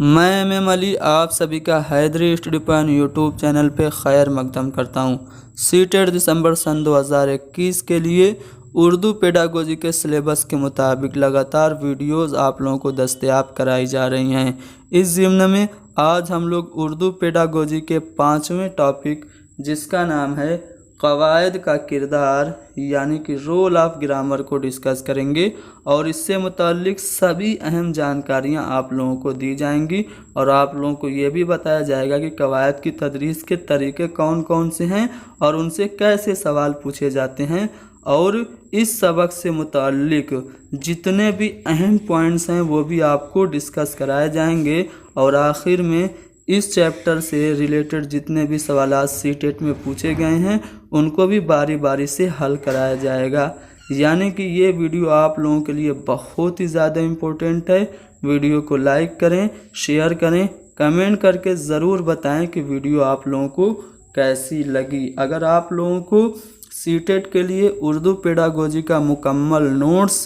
मैं एम अली आप सभी का Haidari study point YouTube channel पे खैर मकदम करता हूँ। सीटेट दिसंबर सन 2021 के लिए उर्दू पेडागोजी के सिलेबस के मुताबिक लगातार वीडियोस आप लोगों को दस्तयाब कराई जा रही हैं। इस ज़िम्न में आज हम लोग उर्दू पेडागोजी के 5वें टॉपिक जिसका नाम है कवायद का किरदार यानी कि रोल ऑफ ग्रामर को डिस्कस करेंगे और इससे मुताल्लिक सभी अहम जानकारियां आप लोगों को दी जाएंगी और आप लोगों को ये भी बताया जाएगा कि कवायद की तदरीस के तरीके कौन कौन से हैं और उनसे कैसे सवाल पूछे जाते हैं और इस सबक से मुताल्लिक जितने भी अहम पॉइंट्स हैं वो भी आपको डिस्कस कराए जाएंगे और आखिर में इस चैप्टर से रिलेटेड जितने भी सवाल सीटेट में पूछे गए हैं उनको भी बारी बारी से हल कराया जाएगा। यानी कि ये वीडियो आप लोगों के लिए बहुत ही ज़्यादा इम्पोर्टेंट है। वीडियो को लाइक करें, शेयर करें, कमेंट करके ज़रूर बताएं कि वीडियो आप लोगों को कैसी लगी। अगर आप लोगों को सीटेट के लिए उर्दू पेडागोजी का मुकम्मल नोट्स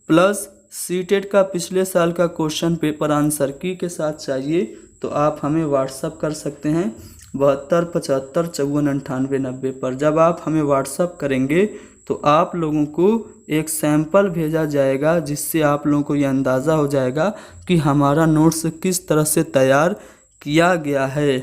प्लस सीटेट का पिछले साल का क्वेश्चन पेपर आंसर की के साथ चाहिए तो आप हमें व्हाट्सअप कर सकते हैं 72 75 54 98 90 पर। जब आप हमें व्हाट्सअप करेंगे तो आप लोगों को एक सैंपल भेजा जाएगा जिससे आप लोगों को यह अंदाज़ा हो जाएगा कि हमारा नोट्स किस तरह से तैयार किया गया है।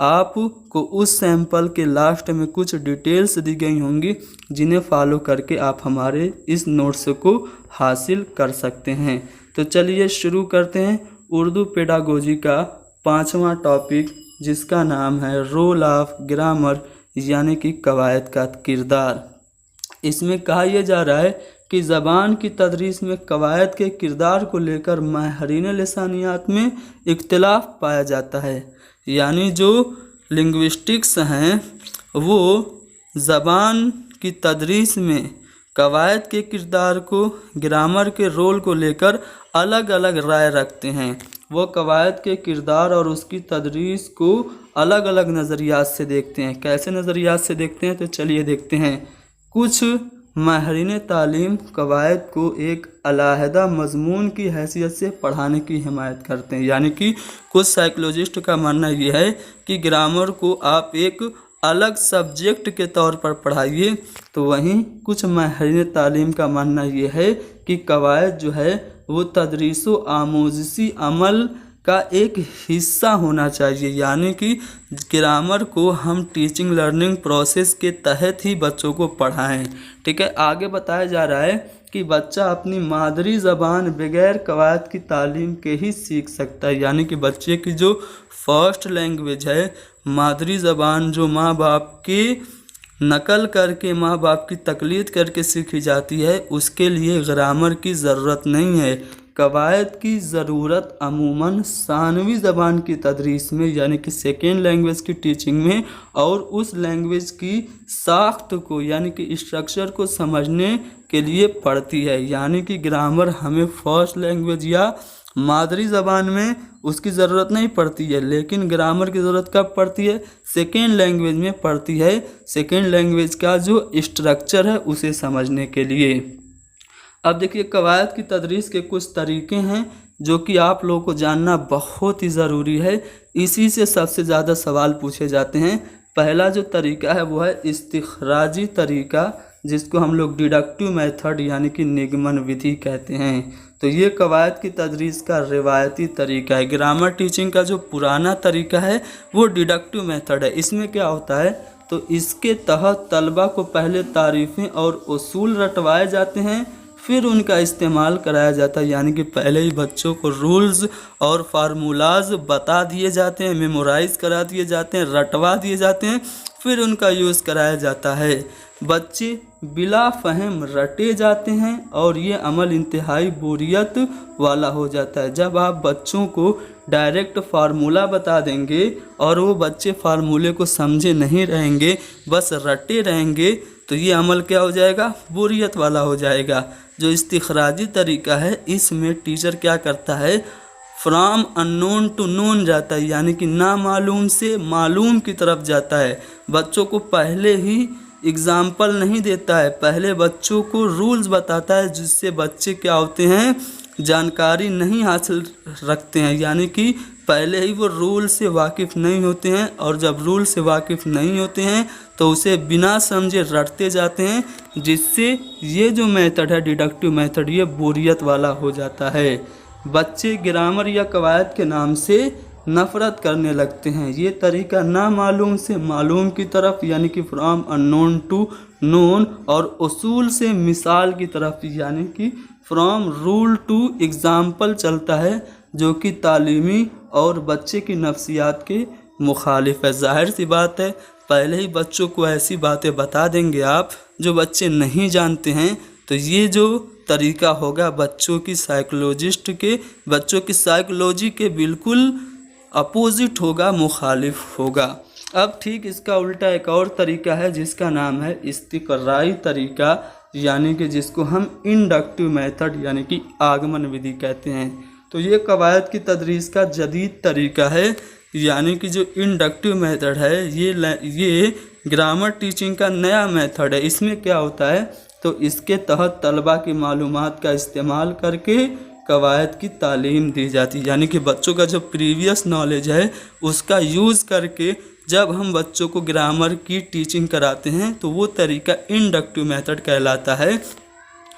आपको उस सैंपल के लास्ट में कुछ डिटेल्स दी गई होंगी जिन्हें फॉलो करके आप हमारे इस नोट्स को हासिल कर सकते हैं। तो चलिए शुरू करते हैं उर्दू पेडागोजी का 5वां टॉपिक जिसका नाम है रोल ऑफ ग्रामर यानी कि कवायद का किरदार। इसमें कहा यह जा रहा है कि ज़बान की तदरीस में कवायद के किरदार को लेकर माहिरीन लिसानियात में इख्तिलाफ पाया जाता है। यानी जो लिंग्विस्टिक्स हैं वो ज़बान की तदरीस में कवायद के किरदार को ग्रामर के रोल को लेकर अलग अलग राय रखते हैं। वो कवायद के किरदार और उसकी तदरीस को अलग अलग नज़रियात से देखते हैं। कैसे नज़रियात से देखते हैं तो चलिए देखते हैं। कुछ माहिरीन तालीम कवायद को एक अलहदा मजमून की हैसियत से पढ़ाने की हिमायत करते हैं। यानी कि कुछ साइकोलॉजिस्ट का मानना यह है कि ग्रामर को आप एक अलग सब्जेक्ट के तौर पर पढ़ाइए, तो वहीं कुछ माहिरीन तालीम का मानना यह है कि कवायद जो है वो तदरीसो आमोज़ी अमल का एक हिस्सा होना चाहिए। यानी कि ग्रामर को हम टीचिंग लर्निंग प्रोसेस के तहत ही बच्चों को पढ़ाएं। ठीक है, आगे बताया जा रहा है कि बच्चा अपनी मादरी ज़बान बगैर कवायद की तालीम के ही सीख सकता है। यानी कि बच्चे की जो फर्स्ट लैंग्वेज है, मादरी ज़बान जो माँ बाप की नकल करके माँ बाप की तकलीद करके सीखी जाती है, उसके लिए ग्रामर की ज़रूरत नहीं है। कवायद की ज़रूरत अमूमन सानवी ज़बान की तदरीस में यानी कि सेकेंड लैंग्वेज की टीचिंग में और उस लैंग्वेज की साख्त को यानी कि स्ट्रक्चर को समझने के लिए पड़ती है। यानी कि ग्रामर हमें फर्स्ट लैंग्वेज या मादरी ज़बान में उसकी ज़रूरत नहीं पड़ती है, लेकिन ग्रामर की ज़रूरत कब पड़ती है? सेकेंड लैंग्वेज में पड़ती है। सेकेंड लैंग्वेज का जो स्ट्रक्चर है उसे समझने के लिए। अब देखिए कवायद की तदरीस के कुछ तरीके हैं जो कि आप लोगों को जानना बहुत ही ज़रूरी है। इसी से सबसे ज़्यादा सवाल पूछे जाते हैं। पहला जो तरीका है वो है इस्तिखराजी तरीका, जिसको हम लोग डिडक्टिव मेथड यानी कि निगमन विधि कहते हैं। तो ये कवायद की तदरीस का रिवायती तरीका है। ग्रामर टीचिंग का जो पुराना तरीका है वो डिडक्टिव मेथड है। इसमें क्या होता है तो इसके तहत तलबा को पहले तारीफ़ें और उसूल रटवाए जाते हैं, फिर उनका इस्तेमाल कराया जाता है। यानी कि पहले ही बच्चों को रूल्स और फार्मूलाज बता दिए जाते हैं, मेमोराइज करा दिए जाते हैं, रटवा दिए जाते हैं, फिर उनका यूज़ कराया जाता है। बच्चे बिला फहम रटे जाते हैं और ये अमल इंतहाई बोरियत वाला हो जाता है। जब आप बच्चों को डायरेक्ट फार्मूला बता देंगे और वो बच्चे फार्मूले को समझे नहीं रहेंगे, बस रटे रहेंगे, तो ये अमल क्या हो जाएगा? बोरियत वाला हो जाएगा। जो इस्तिखराजी तरीका है इसमें टीचर क्या करता है, फ्रॉम अननोन टू नोन जाता है, यानी कि नामालूम से मालूम की तरफ जाता है। बच्चों को पहले ही एग्जाम्पल नहीं देता है, पहले बच्चों को रूल्स बताता है जिससे बच्चे क्या होते हैं जानकारी नहीं हासिल रखते हैं, यानी कि पहले ही वो रूल से वाकिफ़ नहीं होते हैं, और जब रूल से वाकिफ़ नहीं होते हैं तो उसे बिना समझे रटते जाते हैं, जिससे ये जो मेथड है डिडक्टिव मेथड, ये बोरियत वाला हो जाता है। बच्चे ग्रामर या कवायद के नाम से नफ़रत करने लगते हैं। ये तरीका नामालूम से मालूम की तरफ, यानी कि फ्रॉम अननोन टू नोन, और उसूल से मिसाल की तरफ, यानी कि फ्रॉम रूल टू एग्ज़ाम्पल चलता है, जो कि तालीमी और बच्चे की नफ्सियात के मुखालिफ है। ज़ाहिर सी बात है, पहले ही बच्चों को ऐसी बातें बता देंगे आप जो बच्चे नहीं जानते हैं, तो ये जो तरीका होगा बच्चों की साइकोलॉजी के बिल्कुल अपोजिट होगा, मुखालिफ होगा। अब ठीक इसका उल्टा एक और तरीका है जिसका नाम है इस्तिक़राई तरीका, यानी कि जिसको हम इंडक्टिव मेथड यानी कि आगमन विधि कहते हैं। तो ये कवायद की तदरीस का जदीद तरीका है, यानी कि जो इंडक्टिव मेथड है ये ग्रामर टीचिंग का नया मेथड है। इसमें क्या होता है, तो इसके तहत तलबा की मालूमात का इस्तेमाल करके कवायद की तालीम दी जाती है, यानी कि बच्चों का जो प्रीवियस नॉलेज है उसका यूज़ करके जब हम बच्चों को ग्रामर की टीचिंग कराते हैं तो वो तरीका इंडक्टिव मेथड कहलाता है।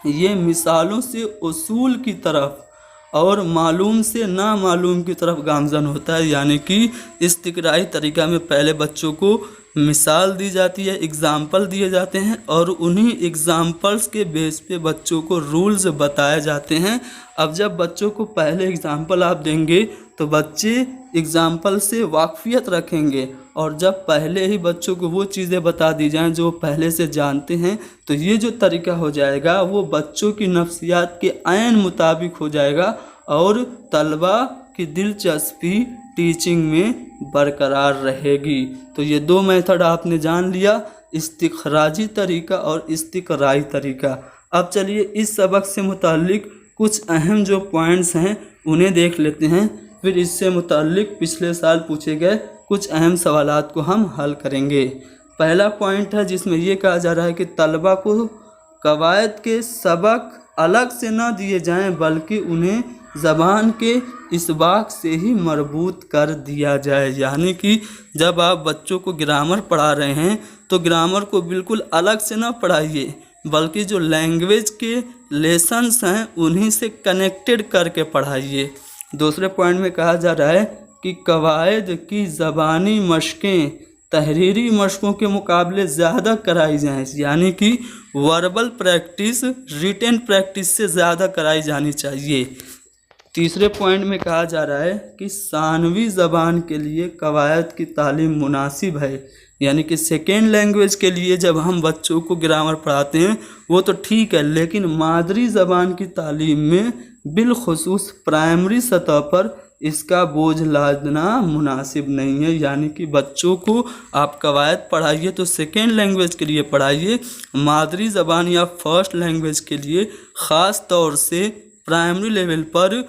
ये मिसालों से उसूल की तरफ और मालूम से ना मालूम की तरफ गामजन होता है, यानी कि इस्तिक़राई तरीका में पहले बच्चों को मिसाल दी जाती है, एग्ज़ाम्पल दिए जाते हैं, और उन्हीं एग्ज़ाम्पल्स के बेस पे बच्चों को रूल्स बताए जाते हैं। अब जब बच्चों को पहले एग्ज़ाम्पल आप देंगे तो बच्चे एग्ज़ाम्पल से वाकफ़ियत रखेंगे, और जब पहले ही बच्चों को वो चीज़ें बता दी जाएं जो पहले से जानते हैं, तो ये जो तरीका हो जाएगा वो बच्चों की नफ्सियात के ऐन मुताबिक हो जाएगा, और तलबा की दिलचस्पी टीचिंग में बरकरार रहेगी। तो ये दो मेथड आपने जान लिया, इस्तिख़राजी तरीका और इस्तिक़राई तरीका। अब चलिए इस सबक से मुताल्लिक़ कुछ अहम जो पॉइंट्स हैं उन्हें देख लेते हैं, फिर इससे मुताल्लिक़ पिछले साल पूछे गए कुछ अहम सवालात को हम हल करेंगे। पहला पॉइंट है जिसमें ये कहा जा रहा है कि तलबा को कवायद के सबक अलग से न दिए जाएं, बल्कि उन्हें ज़बान के इसबाक से ही मरबूत कर दिया जाए, यानी कि जब आप बच्चों को ग्रामर पढ़ा रहे हैं तो ग्रामर को बिल्कुल अलग से ना पढ़ाइए, बल्कि जो लैंग्वेज के लेसन्स हैं उन्हीं से कनेक्टेड करके पढ़ाइए। दूसरे पॉइंट में कहा जा रहा है कि कवायद की ज़बानी मशक़ें तहरीरी मशक़ों के मुकाबले ज़्यादा कराई जाएँ, यानी कि वर्बल प्रैक्टिस रिटन प्रैक्टिस से ज़्यादा कराई जानी चाहिए। तीसरे पॉइंट में कहा जा रहा है कि सानवी ज़बान के लिए कवायद की तालीम मुनासिब है, यानी कि सेकेंड लैंग्वेज के लिए जब हम बच्चों को ग्रामर पढ़ाते हैं वो तो ठीक है, लेकिन मादरी ज़बान की तालीम में बिलखुसूस प्राइमरी सतह पर इसका बोझ लादना मुनासिब नहीं है। यानी कि बच्चों को आप कवायद पढ़ाइए तो सेकेंड लैंग्वेज के लिए पढ़ाइए, मादरी ज़बान या फर्स्ट लैंग्वेज के लिए ख़ास तौर से प्राइमरी लेवल पर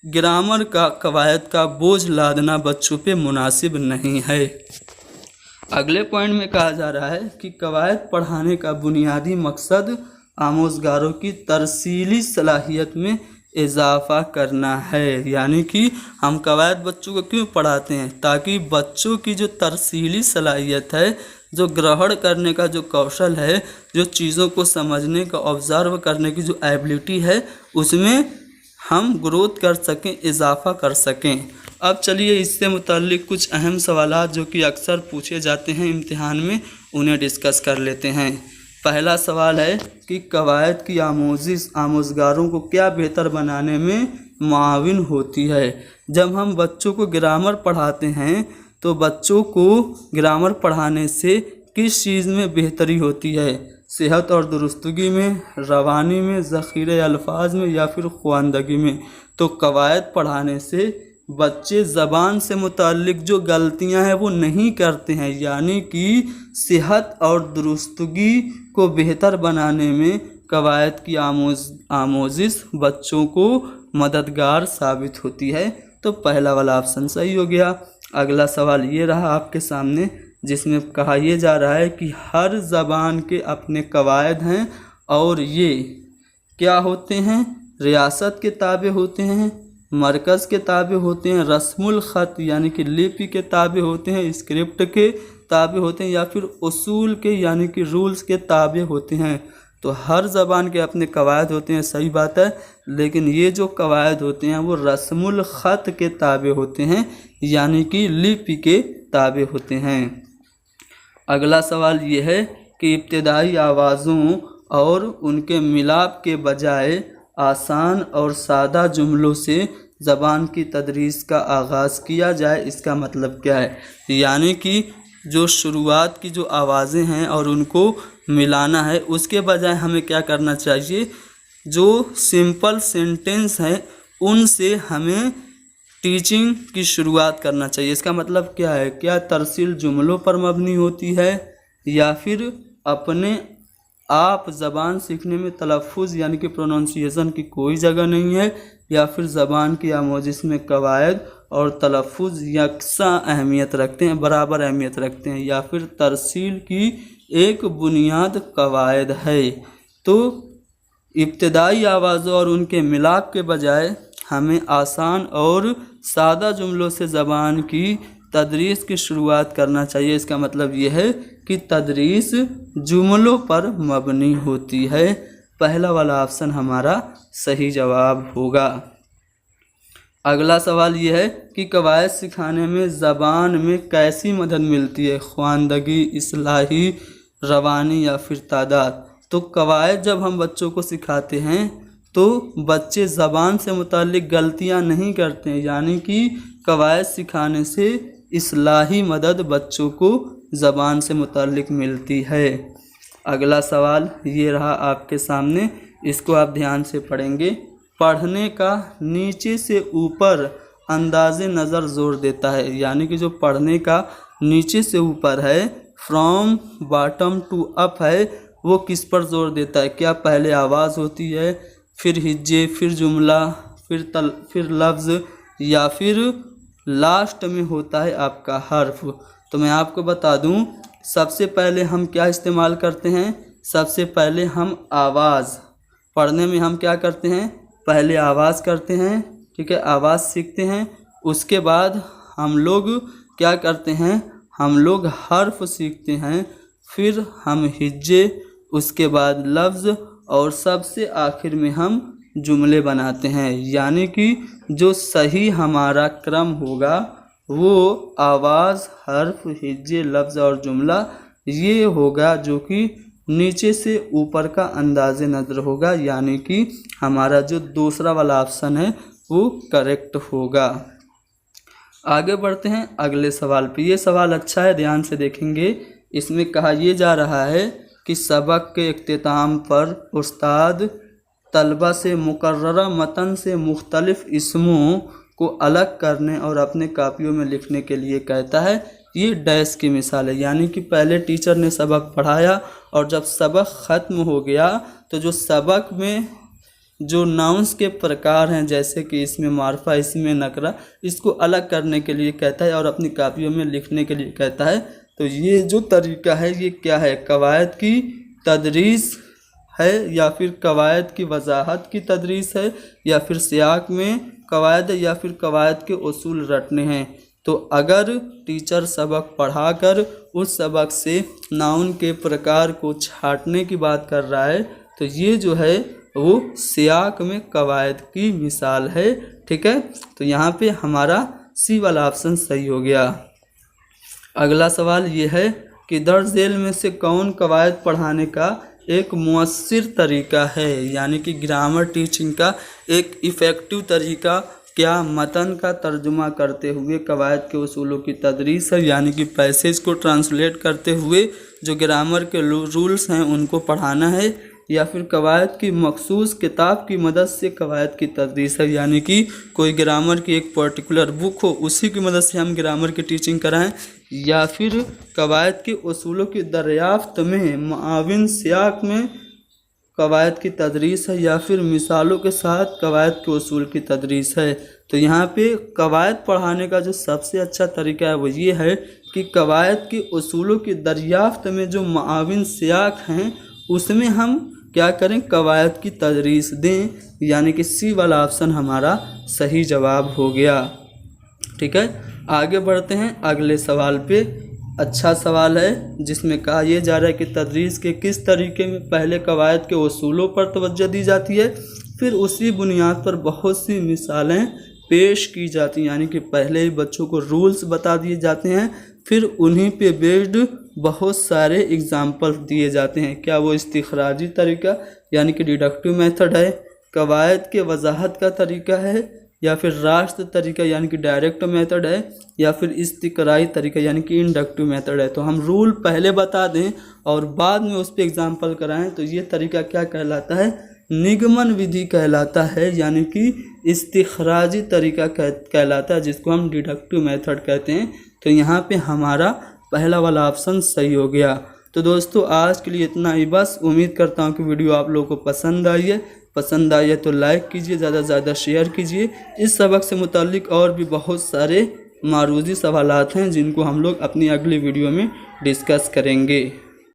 ग्रामर का कवायद का बोझ लादना बच्चों पे मुनासिब नहीं है। अगले पॉइंट में कहा जा रहा है कि कवायद पढ़ाने का बुनियादी मकसद आमोज़गारों की तरसीली सलाहियत में इजाफ़ा करना है, यानी कि हम कवायद बच्चों को क्यों पढ़ाते हैं, ताकि बच्चों की जो तरसीली सलाहियत है, जो ग्रहण करने का जो कौशल है, जो चीज़ों को समझने का ऑब्ज़र्व करने की जो एबिलिटी है, उसमें हम ग्रोथ कर सकें, इजाफ़ा कर सकें। अब चलिए इससे मुताल्लिक़ कुछ अहम सवालात जो कि अक्सर पूछे जाते हैं इम्तिहान में, उन्हें डिस्कस कर लेते हैं। पहला सवाल है कि कवायद की आमोज़गारों को क्या बेहतर बनाने में मुआविन होती है। जब हम बच्चों को ग्रामर पढ़ाते हैं तो बच्चों को ग्रामर पढ़ाने से किस चीज़ में बेहतरी होती है, सेहत और दुरुस्तगी में, रवानी में, ज़ख़ीरे अल्फाज में, या फिर ख़वानदगी में। तो कवायद पढ़ाने से बच्चे ज़बान से मुताल्लिक़ जो गलतियां हैं वो नहीं करते हैं, यानी कि सेहत और दुरुस्तगी को बेहतर बनाने में कवायद की आमोज़िश बच्चों को मददगार साबित होती है। तो पहला वाला ऑप्शन सही हो गया। अगला सवाल ये रहा आपके सामने, जिसमें कहा यह जा रहा है कि हर ज़बान के अपने कवायद हैं और ये क्या होते हैं, रियासत के ताबे होते हैं, मरकज़ के ताबे होते हैं, रस्मुल ख़त यानी कि लिपि के ताबे होते हैं, स्क्रिप्ट के ताबे होते हैं, या फिर उसूल के यानी कि रूल्स के ताबे होते हैं। तो हर ज़बान के अपने कवायद होते हैं, सही बात है, लेकिन ये जो कवायद होते हैं वो रस्मुल ख़त के ताबे होते हैं यानी कि लिपि के ताबे होते हैं। अगला सवाल ये है कि इब्तिदाई आवाज़ों और उनके मिलाप के बजाय आसान और सादा जुमलों से ज़बान की तदरीस का आगाज़ किया जाए, इसका मतलब क्या है? यानी कि जो शुरुआत की जो आवाज़ें हैं और उनको मिलाना है, उसके बजाय हमें क्या करना चाहिए? जो सिंपल सेंटेंस हैं उनसे हमें टीचिंग की शुरुआत करना चाहिए। इसका मतलब क्या है? क्या तरसील जुमलों पर मबनी होती है या फिर अपने आप ज़बान सीखने में तलफ़ुज़ यानी कि प्रोनाउंसिएशन की कोई जगह नहीं है, या फिर ज़बान की आमोजिश में कवायद और तलफ़ुज़ यकसा अहमियत रखते हैं, बराबर अहमियत रखते हैं, या फिर तरसील की एक बुनियाद कवायद है। तो इब्तिदाई आवाज़ों और उनके मिलाप के बजाय हमें आसान और सादा जुमलों से ज़बान की तदरीस की शुरुआत करना चाहिए। इसका मतलब ये है कि तदरीस जुमलों पर मबनी होती है। पहला वाला ऑप्शन हमारा सही जवाब होगा। अगला सवाल ये है कि कवायद सिखाने में ज़बान में कैसी मदद मिलती है? ख्वानदगी, इस्लाही, रवानी या फिर तादाद? तो कवायद जब हम बच्चों को सिखाते हैं तो बच्चे ज़बान से मुताल्लिक़ गलतियां नहीं करते हैं, यानी कि कवायद सिखाने से इस्लाही मदद बच्चों को ज़बान से मुताल्लिक़ मिलती है। अगला सवाल ये रहा आपके सामने, इसको आप ध्यान से पढ़ेंगे। पढ़ने का नीचे से ऊपर अंदाज़े नज़र ज़ोर देता है, यानी कि जो पढ़ने का नीचे से ऊपर है, फ्रॉम बॉटम टू अप है, वो किस पर ज़ोर देता है? क्या पहले आवाज़ होती है, फिर हिज्जे, फिर जुमला, फिर लफ्ज़, या फिर लास्ट में होता है आपका हर्फ? तो मैं आपको बता दूं, सबसे पहले हम क्या इस्तेमाल करते हैं? सबसे पहले हम आवाज़, पढ़ने में हम क्या करते हैं? पहले आवाज़ करते हैं, ठीक है, आवाज़ सीखते हैं। उसके बाद हम लोग क्या करते हैं? हम लोग हर्फ सीखते हैं, फिर हम हिज्जे, उसके बाद लफ्ज़, और सबसे आखिर में हम जुमले बनाते हैं। यानी कि जो सही हमारा क्रम होगा वो आवाज़, हर्फ, हिज्जे, लफ्ज़ और जुमला ये होगा, जो कि नीचे से ऊपर का अंदाज़े नज़र होगा, यानी कि हमारा जो दूसरा वाला ऑप्शन है वो करेक्ट होगा। आगे बढ़ते हैं अगले सवाल पे। ये सवाल अच्छा है, ध्यान से देखेंगे। इसमें कहा यह जा रहा है कि सबक के इख्तिताम पर उस्ताद तलबा से मुकर्ररा मतन से मुख्तलिफ इसमों को अलग करने और अपने कापियों में लिखने के लिए कहता है। ये डैश की मिसाल है, यानी कि पहले टीचर ने सबक पढ़ाया और जब सबक ख़त्म हो गया तो जो सबक में जो नाउंस के प्रकार हैं, जैसे कि इसमें मार्फा, इसमें नकरा, इसको अलग करने के लिए कहता है और अपनी कापियों में लिखने के लिए कहता है। तो ये जो तरीका है ये क्या है? कवायद की तदरीस है, या फिर कवायद की वजाहत की तदरीस है, या फिर सियाक में कवायद है, या फिर कवायद के उसूल रटने हैं? तो अगर टीचर सबक पढ़ाकर उस सबक से नाउन के प्रकार को छांटने की बात कर रहा है तो ये जो है वो सियाक में कवायद की मिसाल है, ठीक है। तो यहाँ पे हमारा सी वाला ऑप्शन सही हो गया। अगला सवाल ये है कि दर्ज झेल में से कौन कवायद पढ़ाने का एक मुअस्सिर तरीका है, यानी कि ग्रामर टीचिंग का एक इफ़ेक्टिव तरीका क्या मतन का तर्जुमा करते हुए कवायद के उसूलों की तदरीस है, यानी कि पैसेज को ट्रांसलेट करते हुए जो ग्रामर के रूल्स हैं उनको पढ़ाना है, या फिर कवायद की मखसूस किताब की मदद से कवायद की तदरीस है, यानी कि कोई ग्रामर की एक पर्टिकुलर बुक हो उसी की मदद से हम ग्रामर की टीचिंग कराएं, या फिर कवायद के उसूलों की दरियाफ्त में मुआविन सियाक में कवायद की तदरीस है, या फिर मिसालों के साथ कवायद के उसूल की तदरीस है। तो यहाँ पे कवायद पढ़ाने का जो सबसे अच्छा तरीका है वो ये है कि कवायद के उसूलों की दरियाफ्त में जो मुआविन सियाक हैं उसमें हम क्या करें, कवायद की तदरीस दें, यानी कि सी वाला ऑप्शन हमारा सही जवाब हो गया। ठीक है, आगे बढ़ते हैं अगले सवाल पे। अच्छा सवाल है जिसमें कहा यह जा रहा है कि तदरीस के किस तरीके में पहले कवायद के उसूलों पर तवज्जो दी जाती है, फिर उसी बुनियाद पर बहुत सी मिसालें पेश की जाती हैं, यानी कि पहले ही बच्चों को रूल्स बता दिए जाते हैं, फिर उन्हीं पे बेस्ड बहुत सारे एग्जाम्पल दिए जाते हैं। क्या वो इस्तिखराजी तरीका यानी कि डिडक्टिव मेथड है, कवायद के वजाहत का तरीका है, या फिर रास्त तरीका यानी कि डायरेक्ट मेथड है, या फिर इस्तिकराई तरीका यानी कि इंडक्टिव मेथड है। तो हम रूल पहले बता दें और बाद में उस पर एग्जाम्पल कराएं तो ये तरीका क्या कहलाता है, निगमन विधि कहलाता है, यानी कि इस्तिखराजी तरीका कहलाता है, जिसको हम डिडक्टिव मेथड कहते हैं। तो यहाँ पे हमारा पहला वाला ऑप्शन सही हो गया। तो दोस्तों आज के लिए इतना ही बस। उम्मीद करता हूँ कि वीडियो आप लोगों को पसंद आई है तो लाइक कीजिए, ज़्यादा से ज़्यादा शेयर कीजिए। इस सबक से मुताल्लिक और भी बहुत सारे मारूजी सवालात हैं जिनको हम लोग अपनी अगली वीडियो में डिस्कस करेंगे।